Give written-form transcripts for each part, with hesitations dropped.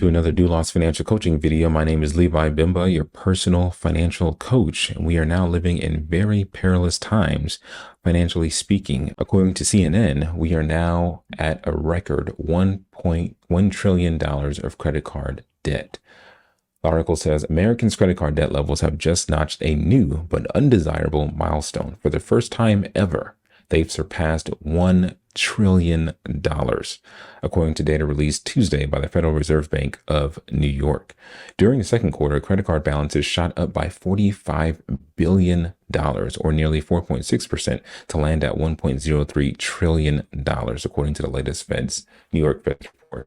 to another Doulos financial coaching video. My name is Levi Bimba, your personal financial coach, and we are now living in very perilous times, financially speaking. According to CNN, we are now at a record $1.1 trillion of credit card debt. The article says Americans' credit card debt levels have just notched a new but undesirable milestone. For the first time ever, they've surpassed $1 trillion, according to data released Tuesday by the Federal Reserve Bank of New York. During the second quarter, credit card balances shot up by $45 billion, or nearly 4.6%, to land at $1.03 trillion, according to the latest New York Fed report.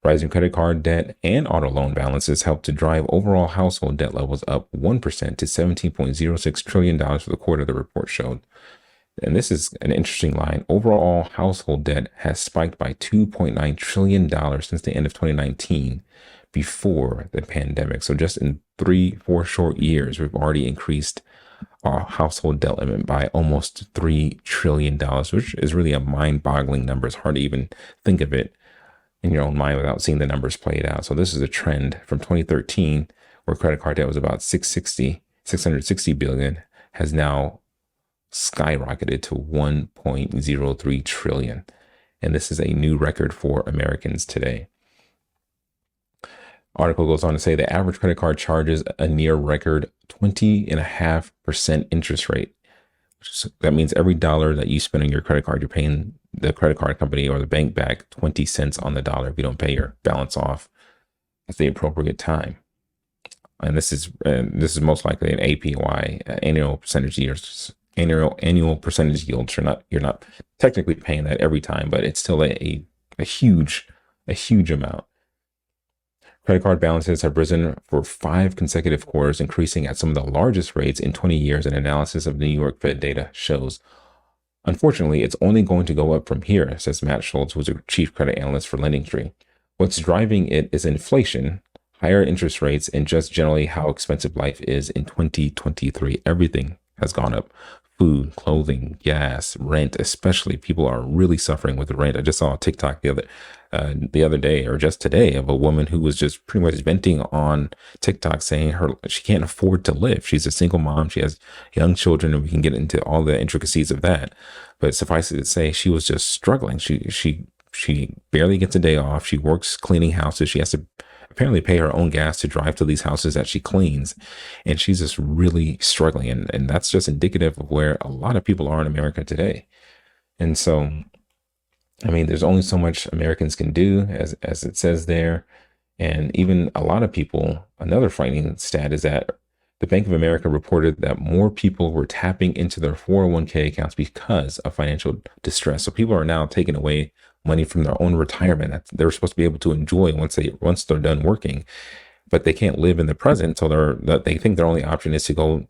Rising credit card debt and auto loan balances helped to drive overall household debt levels up 1% to $17.06 trillion for the quarter, the report showed. And this is an interesting line. Overall household debt has spiked by $2.9 trillion since the end of 2019, before the pandemic. So just in 3-4 short years, we've already increased our household debt limit by almost $3 trillion, which is really a mind-boggling number. It's hard to even think of it in your own mind without seeing the numbers played out. So this is a trend from 2013, where credit card debt was about 660 billion, has now skyrocketed to 1.03 trillion. And this is a new record for Americans today. Article goes on to say the average credit card charges a near record 20.5% interest rate. That means every dollar that you spend on your credit card, you're paying the credit card company or the bank back 20 cents on the dollar if you don't pay your balance off at the appropriate time. And this is most likely an APY, annual percentage yield. You're not technically paying that every time, but it's still a huge amount. Credit card balances have risen for 5 consecutive quarters, increasing at some of the largest rates in 20 years, an analysis of New York Fed data shows. Unfortunately, it's only going to go up from here, says Matt Schultz, who's a chief credit analyst for LendingTree. What's driving it is inflation, higher interest rates, and just generally how expensive life is in 2023. Everything has gone up. Food, clothing, gas, rent, especially. People are really suffering with the rent. I just saw a TikTok the other day, or just today, of a woman who was just pretty much venting on TikTok, saying she can't afford to live. She's a single mom. She has young children, and we can get into all the intricacies of that. But suffice it to say, she was just struggling. She barely gets a day off. She works cleaning houses. She has to apparently pay her own gas to drive to these houses that she cleans. And she's just really struggling. And that's just indicative of where a lot of people are in America today. And so, I mean, there's only so much Americans can do, as it says there. And even a lot of people, another frightening stat is that the Bank of America reported that more people were tapping into their 401k accounts because of financial distress. So people are now taking away money from their own retirement that they're supposed to be able to enjoy once they're done working, but they can't live in the present. So they think their only option is to go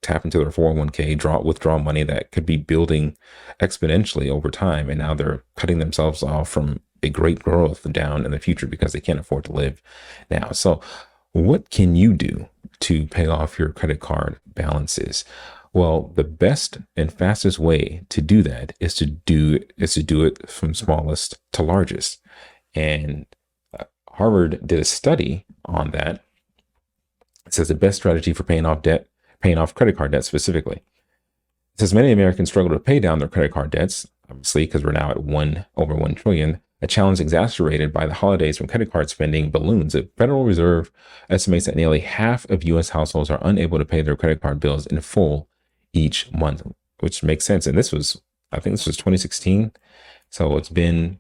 tap into their 401k, withdraw money that could be building exponentially over time. And now they're cutting themselves off from a great growth down in the future because they can't afford to live now. So what can you do to pay off your credit card balances? Well, the best and fastest way to do that is to do it from smallest to largest. And Harvard did a study on that. It says the best strategy for paying off credit card debt specifically. It says many Americans struggle to pay down their credit card debts, obviously, because we're now at over 1 trillion. A challenge exacerbated by the holidays when credit card spending balloons. The Federal Reserve estimates that nearly half of U.S. households are unable to pay their credit card bills in full each month, which makes sense. And I think this was 2016. So it's been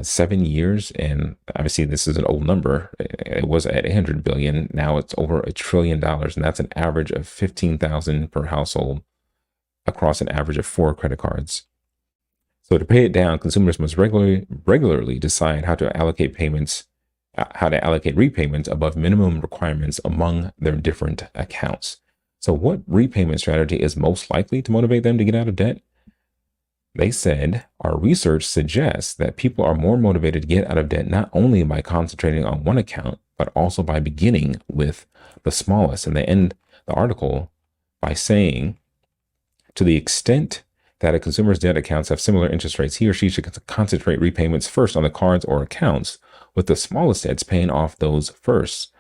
7 years. And obviously this is an old number. It was at 800 billion. Now it's over $1 trillion. And that's an average of 15,000 per household across an average of 4 credit cards. So to pay it down, consumers must regularly decide how to allocate repayments above minimum requirements among their different accounts. So what repayment strategy is most likely to motivate them to get out of debt? They said, our research suggests that people are more motivated to get out of debt not only by concentrating on one account, but also by beginning with the smallest. And they end the article by saying, to the extent that a consumer's debt accounts have similar interest rates, he or she should concentrate repayments first on the cards or accounts with the smallest debts paying off those first.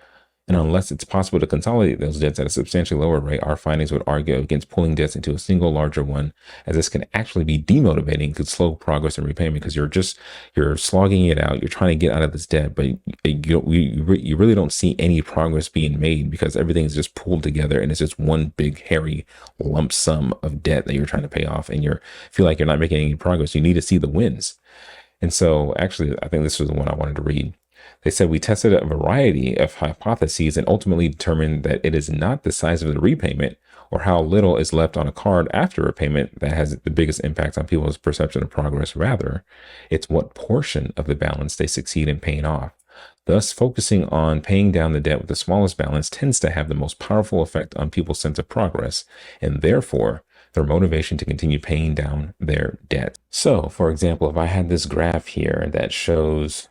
And unless it's possible to consolidate those debts at a substantially lower rate, our findings would argue against pulling debts into a single larger one, as this can actually be demotivating, could slow progress in repayment because you're slogging it out, you're trying to get out of this debt, but you really don't see any progress being made because everything's just pulled together and it's just one big hairy lump sum of debt that you're trying to pay off, and you feel like you're not making any progress. You need to see the wins. And so, actually, I think this was the one I wanted to read. They said we tested a variety of hypotheses and ultimately determined that it is not the size of the repayment or how little is left on a card after repayment that has the biggest impact on people's perception of progress. Rather, it's what portion of the balance they succeed in paying off. Thus, focusing on paying down the debt with the smallest balance tends to have the most powerful effect on people's sense of progress, and therefore their motivation to continue paying down their debt. So, for example, if I had this graph here that shows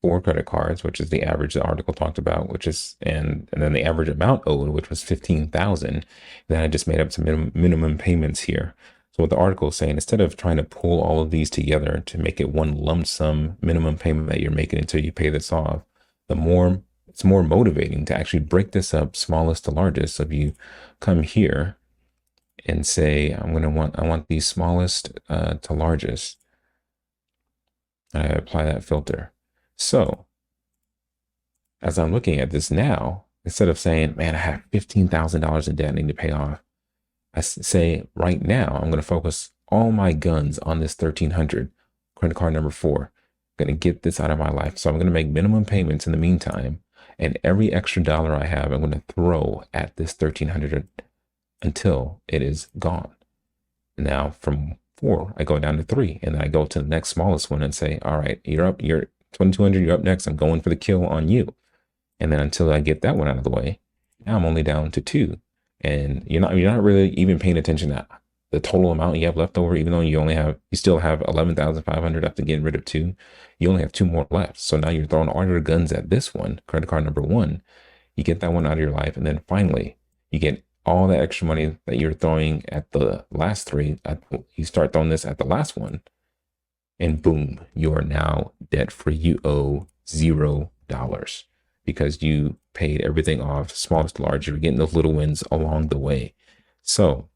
4 credit cards, which is the average the article talked about, which is, and then the average amount owed, which was 15,000. Then I just made up some minimum payments here. So what the article is saying, instead of trying to pull all of these together to make it one lump sum minimum payment that you're making until you pay this off, it's more motivating to actually break this up smallest to largest. So if you come here and say, I want these smallest to largest, I apply that filter. So as I'm looking at this now, instead of saying, man, I have $15,000 in debt I need to pay off, I say right now, I'm going to focus all my guns on this 1,300 credit card number 4. I'm going to get this out of my life. So I'm going to make minimum payments in the meantime. And every extra dollar I have, I'm going to throw at this 1,300 until it is gone. Now from 4, I go down to 3, and then I go to the next smallest one and say, all right, you're up, you're 2,200, you're up next. I'm going for the kill on you. And then until I get that one out of the way, now I'm only down to 2. And you're not really even paying attention to the total amount you have left over, even though you still have 11,500 after getting rid of 2. You only have 2 more left. So now you're throwing all your guns at this one, credit card number 1. You get that one out of your life. And then finally, you get all that extra money that you're throwing at the last 3. You start throwing this at the last one. And boom, you are now debt free. You owe $0 because you paid everything off, smallest to large. You're getting those little wins along the way. So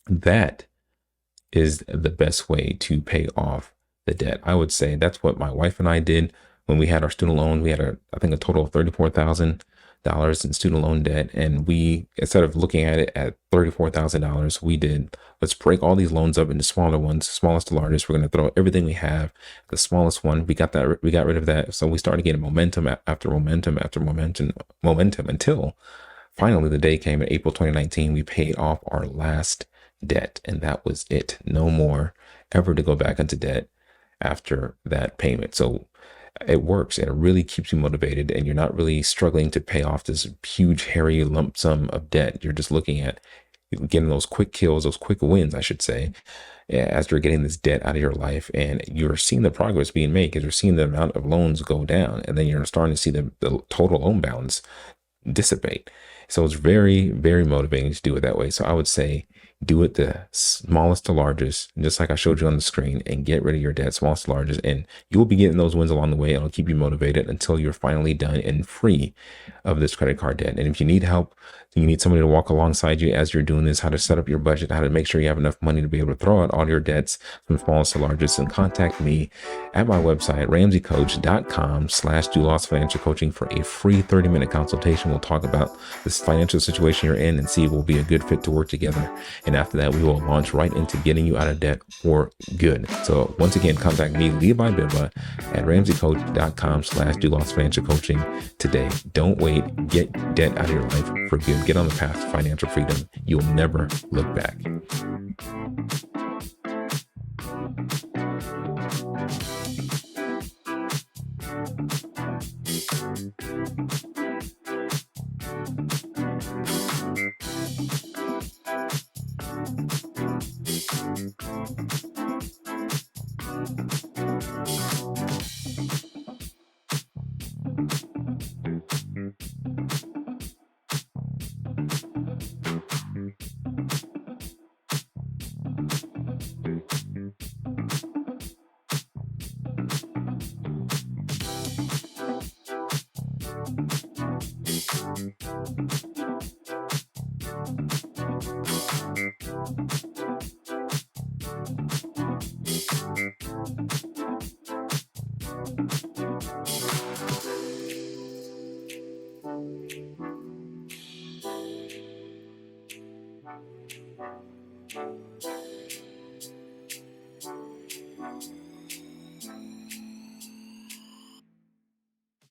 that is the best way to pay off the debt. I would say that's what my wife and I did when we had our student loan. We had I think a total of $34,000 in student loan debt. And we, instead of looking at it at $34,000, we did, let's break all these loans up into smaller ones, smallest to largest. We're going to throw everything we have, the smallest one. We got rid of that. So we started getting momentum after momentum after momentum until finally the day came in April 2019. We paid off our last debt, and that was it. No more ever to go back into debt after that payment. So it works, and it really keeps you motivated, and you're not really struggling to pay off this huge, hairy lump sum of debt. You're just looking at getting those quick kills, those quick wins, I should say, as you're getting this debt out of your life, and you're seeing the progress being made because you're seeing the amount of loans go down, and then you're starting to see the total loan balance dissipate. So it's very, very motivating to do it that way. So I would say do it the smallest to largest, just like I showed you on the screen, and get rid of your debt, smallest to largest, and you will be getting those wins along the way. It'll keep you motivated until you're finally done and free of this credit card debt. And if you need help, you need somebody to walk alongside you as you're doing this, how to set up your budget, how to make sure you have enough money to be able to throw out all your debts from smallest to largest, and contact me at my website, ramseycoach.com/Doulos Financial Coaching for a free 30-minute consultation. We'll talk about this financial situation you're in and see if we'll be a good fit to work together. And after that, we will launch right into getting you out of debt for good. So once again, contact me, Levi Bibba, at ramseycoach.com/Doulos Financial Coaching today. Don't wait. Get debt out of your life for good. Get on the path to financial freedom. You'll never look back.